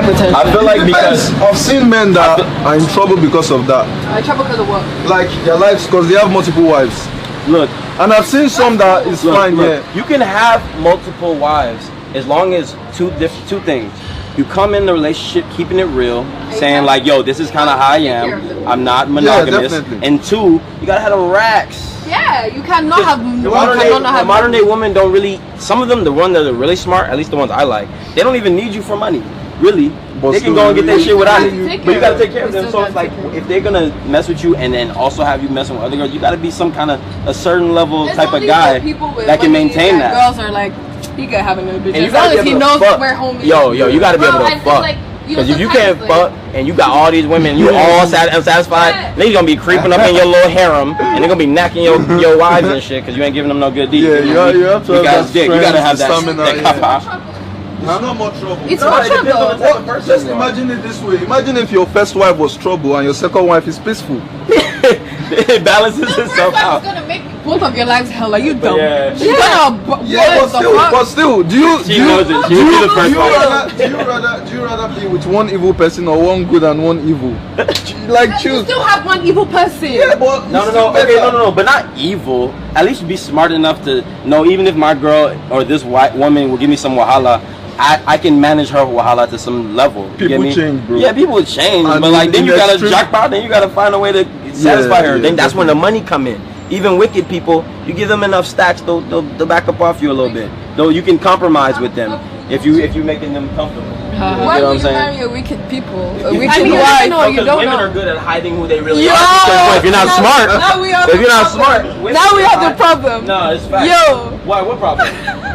hypertension. I feel like because I've seen men that are in trouble because of that. Trouble because of what? Like their lives, because they have multiple wives. look, And I've seen some that is fine. look, Yeah. you can have multiple wives as long as two things. You come in the relationship keeping it real, saying like, yo, this is kind of how I am. I'm not monogamous. definitely. And two, you gotta have the racks. Yeah, you cannot have. The modern day women don't really. Some of them, the ones that are really smart, at least the ones I like, they don't even need you for money, really. But they can go and get their shit without you. you, but you gotta take care of them. So it's like if they're gonna mess with you and then also have you messing with other girls, you gotta be some kind of a certain level type of guy that can maintain that. Girls are like, he could have another bitch And as long as he knows where home is. Yo, you gotta be able to fuck. Because if you can't fuck and you got all these women, you all unsatisfied, then you're gonna be creeping up in your little harem and they're gonna be knocking your wives and shit because you ain't giving them no good deed. Yeah, you have to have that dick. You gotta have that stamina. that It's not more trouble. It's more trouble. Well, just imagine it this way. Imagine if your first wife was trouble and your second wife is peaceful. It balances itself out. It's gonna make both of your lives hell. Are you dumb? Yeah. She's gonna. Yeah, but still, do you She knows it. She would be the first one. do you rather be with one evil person or one good and one evil? Like You choose. still have one evil person. Yeah, but No, okay, no, but not evil. At least be smart enough to know even if my girl or this white woman will give me some wahala, I can manage her wahala to some level. You People get me? change, bro. Yeah, people change, And but like then you gotta extreme- jackpot, then you gotta find a way to satisfy her. yeah, Then that's when the money come in. Even wicked people, you give them enough stacks, they'll back up off you a little bit. Though you can compromise with them if you making them comfortable. You know Why what I'm would you saying? marry a wicked people? A I wicked mean, wife? no, you Because don't women know. are good at hiding who they really Yo! are. Because if you're not smart, Now we have if the you're not problem. smart, women Now we have hide- the problem. No, it's fact. Yo! Why? What problem?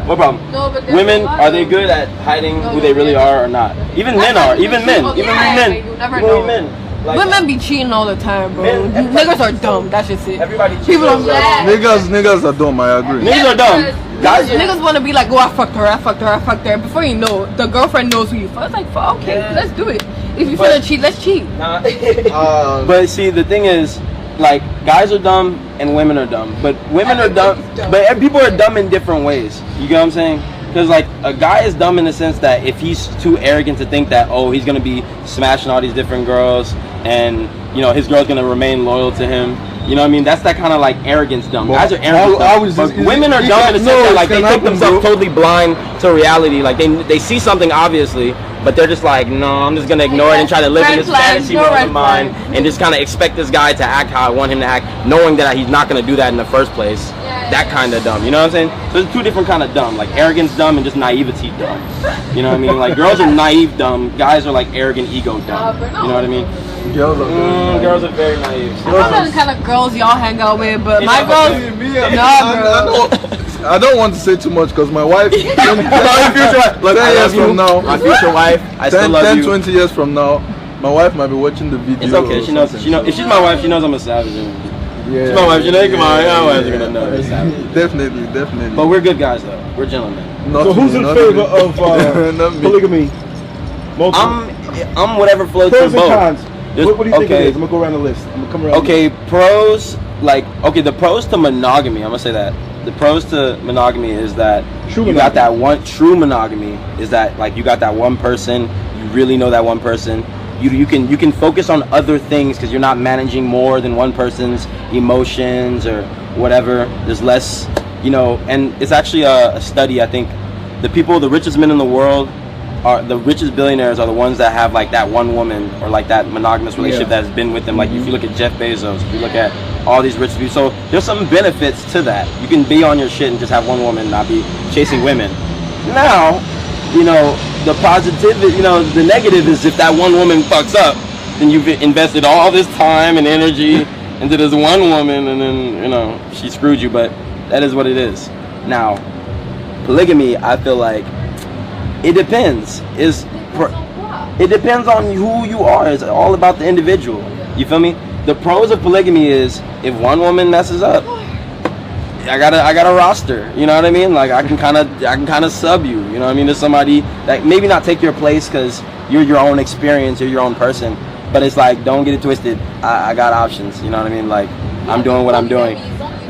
What problem? No, but there's Women, a lot are of- they good at hiding who no, they really yeah. are or not? Even men are. Even men. Even Yeah, men. you never Even know. men. Like, Women be cheating all the time, bro. Men- Niggas are dumb. That's just it. everybody cheats. People don't. Yeah. Niggas are dumb. I agree. Niggas are dumb. Guys, Niggas want to be like, oh, I fucked her, I fucked her, I fucked her. Before you know, the girlfriend knows who you fucked. It's like, fuck, okay, Yeah. let's do it. If you But- finna cheat, let's cheat. nah. Uh, But see, the thing is, like, guys are dumb and women are dumb. But women are dumb. But people are dumb in different ways. You get what I'm saying? Because like a guy is dumb in the sense that if he's too arrogant to think that he's gonna be smashing all these different girls and his girl's gonna remain loyal to him. You know what I mean? That's that kind of like arrogance dumb. But Guys are arrogant how dumb. is But this- women are it dumb can- in the sense no, that it like they can take happen, themselves bro. totally blind to reality. Like they see something obviously, but they're just like, no, I'm just gonna ignore it and try to live in Red this flags, fantasy no world red of mine flags. and just kind of expect this guy to act how I want him to act, knowing that he's not gonna do that in the first place. That kind of dumb, you know what I'm saying? So there's two different kind of dumb, like arrogance dumb and just naivety dumb. You know what I mean? Like girls are naive dumb, guys are like arrogant ego dumb. You know what I mean? girls are very Girls are very naive. I don't know the kind of girls y'all hang out with, but my girls, I don't want to say too much because my wife, 10 future wife. Look, 10 I years love you. from now, My future wife, I still 10, love 10 you. 20 years from now, my wife might be watching the video. It's okay. She knows. She knows. If she's my wife, she knows I'm a savage. Yeah, She's my wife. She knows. Come on, my wife's gonna know. I'm a savage. Definitely. But we're good guys though. We're gentlemen. Not So who's me, in not favor me. of Not me. polygamy? Multiple. I'm whatever floats your Pros and boat. cons. Just- What do you think okay. it is? I'm gonna go around the list. I'm gonna come around. Okay, pros the pros to monogamy. I'm gonna say that the pros to monogamy is that True you got that one. True monogamy is that like you got that one person. You really know that one person. You can focus on other things because you're not managing more than one person's emotions or whatever. There's less, and it's actually a study. I think the richest men in the world are the richest billionaires are the ones that have like that one woman or like that monogamous relationship that's been with them. Like if you look at Jeff Bezos, if you look at all these rich people, so there's some benefits to that. You can be on your shit and just have one woman, not be chasing women. Now, the positivity, the negative is if that one woman fucks up, then you've invested all this time and energy into this one woman, and then she screwed you. But that is what it is. Now, polygamy, I feel like. It depends. It depends on who you are. It's all about the individual. You feel me? The pros of polygamy is if one woman messes up, I got a roster. You know what I mean? Like I can kind of sub you. You know what I mean? There's somebody that maybe not take your place because you're your own experience. You're your own person. But it's like don't get it twisted. I got options. You know what I mean? Like I'm doing what I'm doing.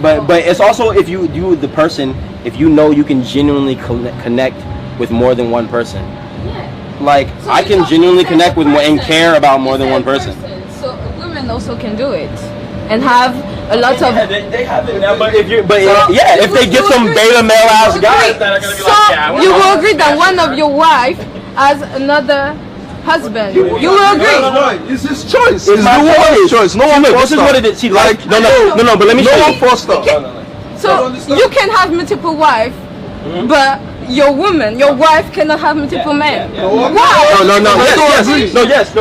But it's also if you the person if you know you can genuinely connect with more than one person. like I can genuinely connect with more and care about more than one person. So women also can do it and have a lot of. They have it now, but if they get some beta male ass guys that are gonna be like, yeah, you will agree that one of your wife has another husband. You will agree. It's his choice. It's my choice. No one forced this is what it is. See, like no, but let me no show one you. forced her. So you can have multiple wives, but your wife cannot have multiple men. Why? Yes. I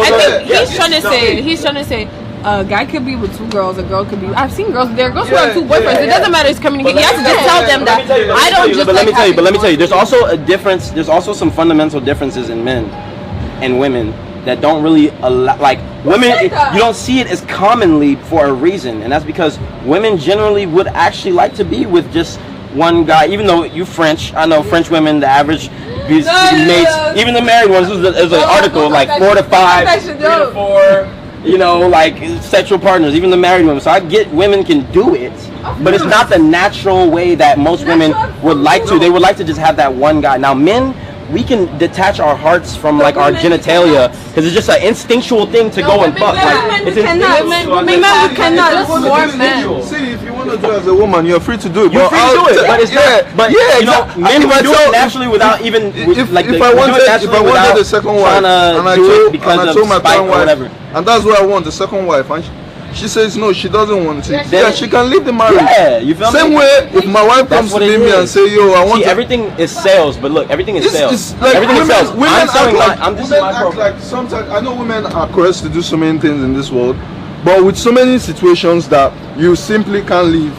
think he's trying to say. A guy could be with two girls, a girl could be. I've seen girls. There are girls who have two boyfriends. It doesn't matter. It's communication. You have to just tell them that I don't just. But let me tell you. There's also a difference. There's also some fundamental differences in men and women that don't really allow. Like women, you don't see it as commonly for a reason, and that's because women generally would actually like to be with just one guy. Even though you French, I know French women, the average mates, even the married ones. There's an article like 4 to 5, 3 to 4. You know, like sexual partners, even the married women. So I get women can do it, but it's not the natural way that most women would like to. They would like to just have that one guy. Now men, we can detach our hearts from like our genitalia because it's just an instinctual thing to go and fuck. Like, women cannot. More men. See, if you want to do it as a woman, you're free to do it. You're free to do it, but it's not. But you know, men would do it naturally without even. If I wanted the second wife, and I told my current wife, and that's what I want, the second wife, and she says no, she doesn't want it. Yeah, she can leave the marriage. Yeah, you feel me? Same way, if my wife comes to me and say, yo, I want. See, everything is sales, but look, everything is sales. Like everything is sales. Women I'm just my act like sometimes. I know women are coerced to do so many things in this world, but with so many situations that you simply can't leave,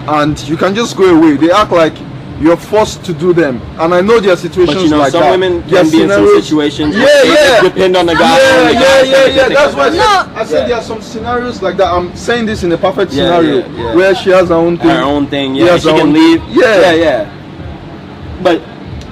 and you can just go away. They act like you're forced to do them, and I know there are situations but you know, like some that. women can be in some situations. Depend on the guy. Yeah. That's why I said there are some scenarios like that. I'm saying this in a perfect scenario where she has her own thing. Yeah, she can leave. Yeah. But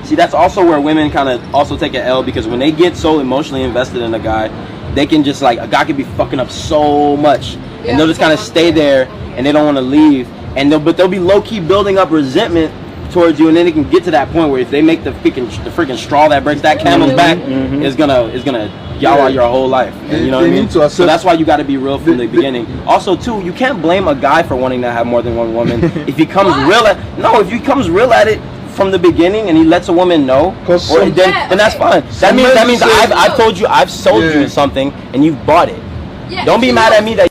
see, that's also where women kind of also take an L because when they get so emotionally invested in a guy, they can just like a guy could be fucking up so much, and they'll just kind of stay there and they don't want to leave, and they'll be low key building up resentment towards you, and then it can get to that point where if they make the freaking straw that breaks that camel's back, it's gonna y'all out your whole life. And you know what I mean? So that's why you got to be real from the beginning. Also, too, you can't blame a guy for wanting to have more than one woman if he comes if he comes real at it from the beginning and he lets a woman know, then that's fine. That means I've told you, I've sold you something and you've bought it. Don't be mad at me that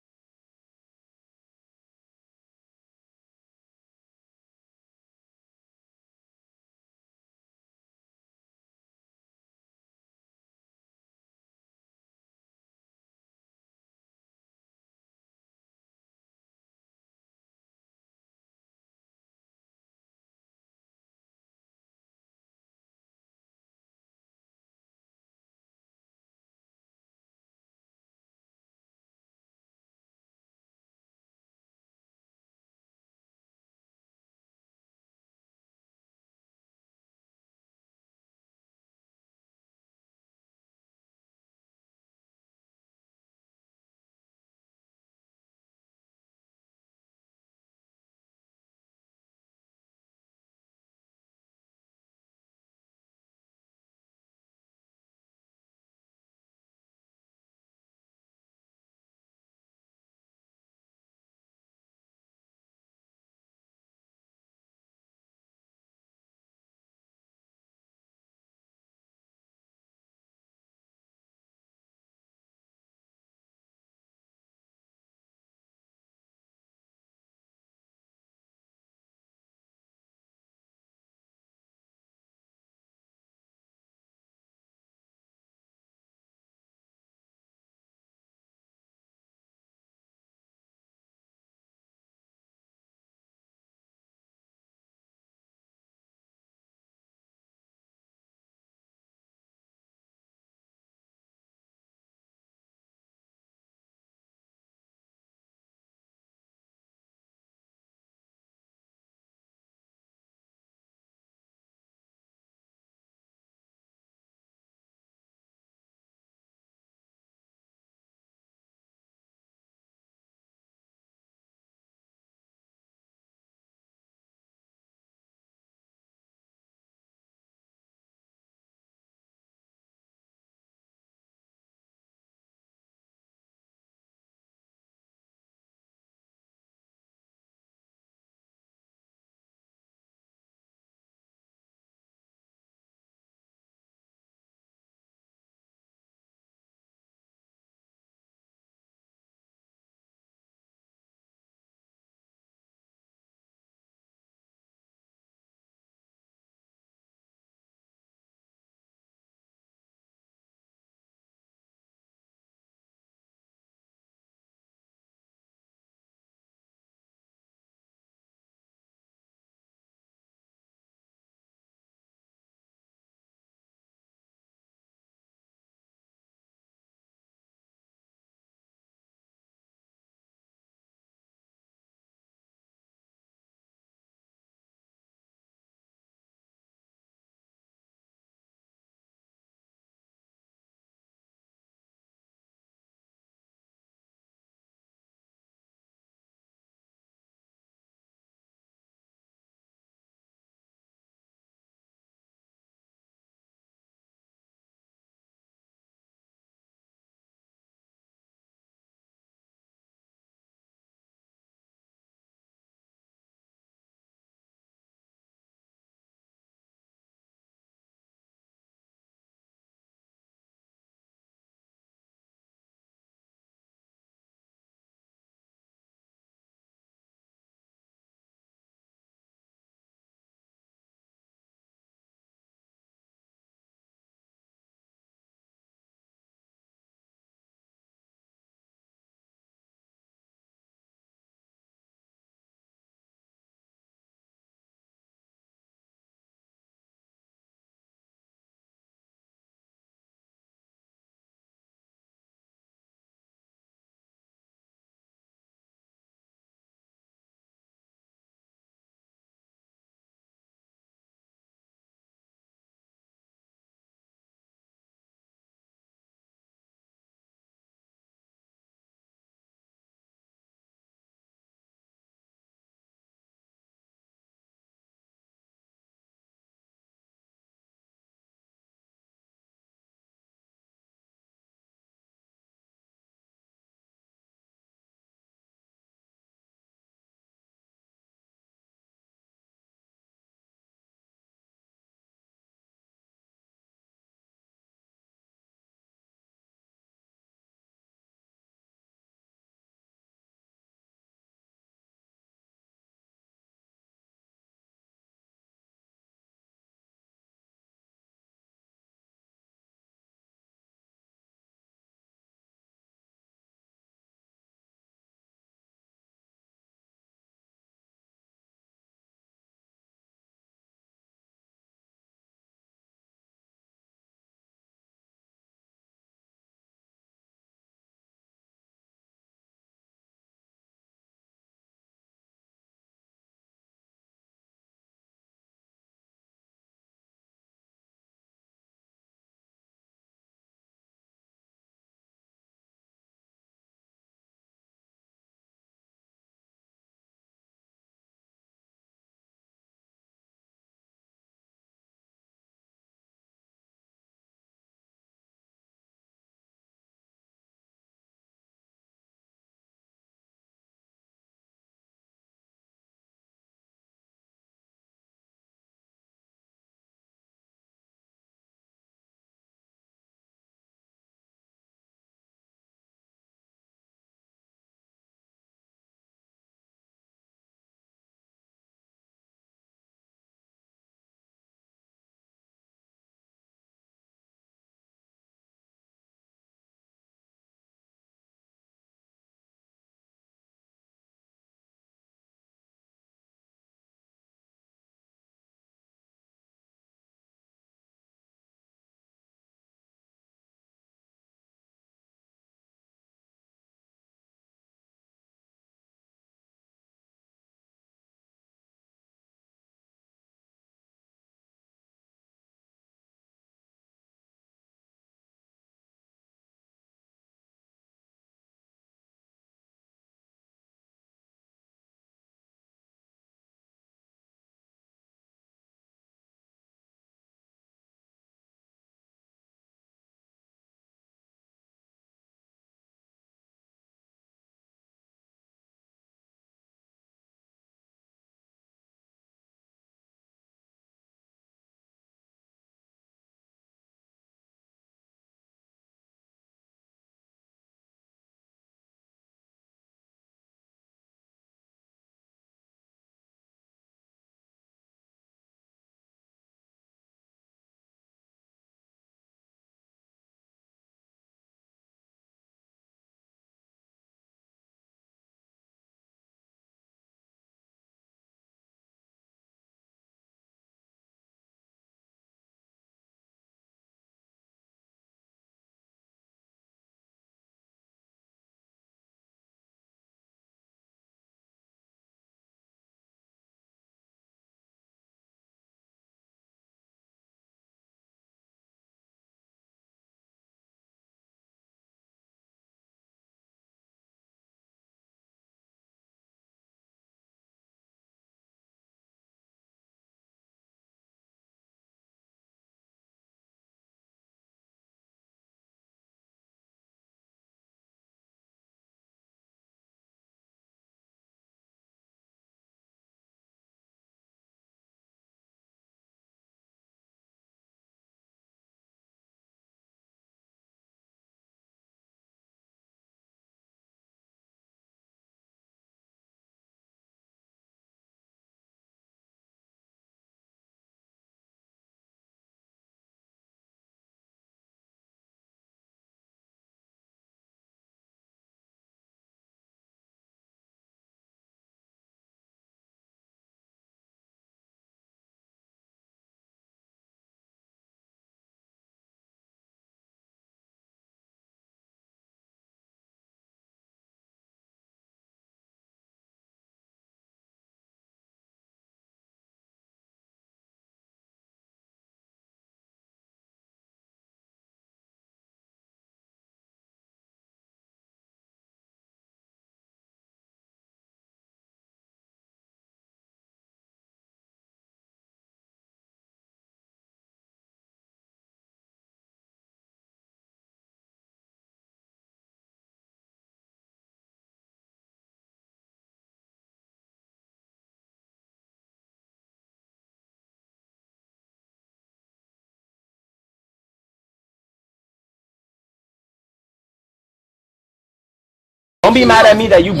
Don't be mad at me that you